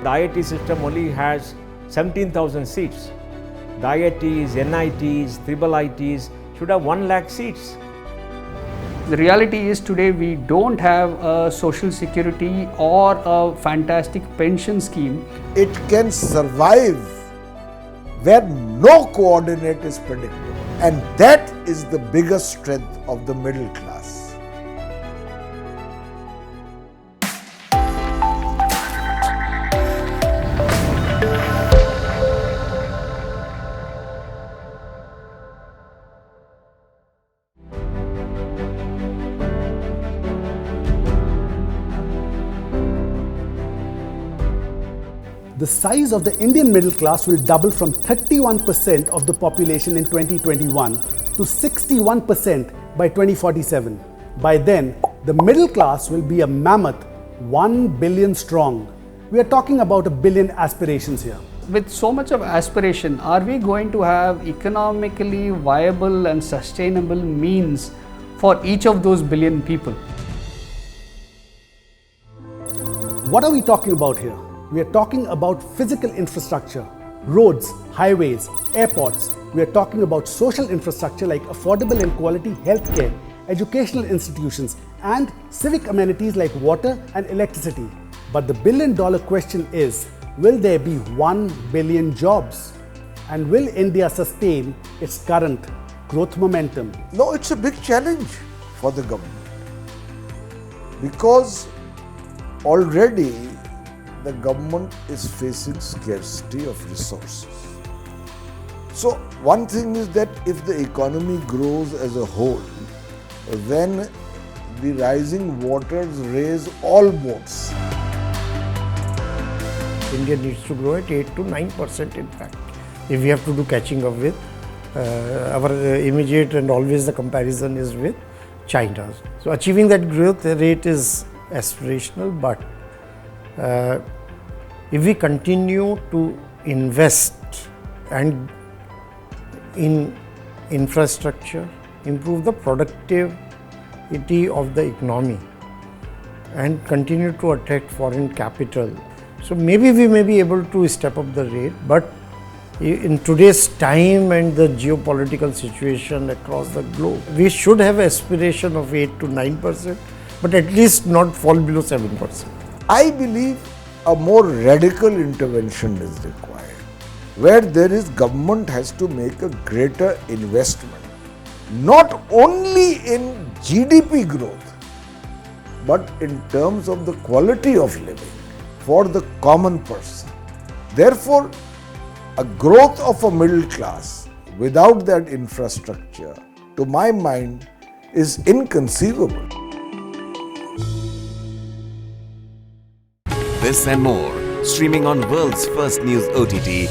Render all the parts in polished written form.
The IIT system only has 17,000 seats. The IITs, NITs, triple ITs should have 1 lakh seats. The reality is today we don't have a social security or a fantastic pension scheme. It can survive where no coordinate is predictable. And that is the biggest strength of the middle class. The size of the Indian middle class will double from 31% of the population in 2021 to 61% by 2047. By then, the middle class will be a mammoth 1 billion strong. We are talking about 1 billion aspirations here. With so much of aspiration, are we going to have economically viable and sustainable means for each of those billion people? What are we talking about here? We are talking about physical infrastructure, roads, highways, airports. We are talking about social infrastructure like affordable and quality healthcare, educational institutions, and civic amenities like water and electricity. But the billion-dollar question is, will there be 1 billion jobs? And will India sustain its current growth momentum? No, it's a big challenge for the government because already the government is facing scarcity of resources. So one thing is that if the economy grows as a whole, then the rising waters raise all boats. India needs to grow at 8 to 9% in fact. If we have to do catching up with, our immediate and always the comparison is with China. So achieving that growth rate is aspirational, but if we continue to invest and in infrastructure, improve the productivity of the economy and continue to attract foreign capital, so maybe we may be able to step up the rate, but in today's time and the geopolitical situation across the globe, we should have aspiration of 8 to 9%, but at least not fall below 7%. I believe a more radical intervention is required, where there is government has to make a greater investment, not only in GDP growth, but in terms of the quality of living for the common person. Therefore, a growth of a middle class without that infrastructure, to my mind, is inconceivable. This and more, streaming on world's first news OTT,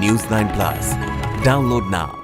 News9 Plus. Download now.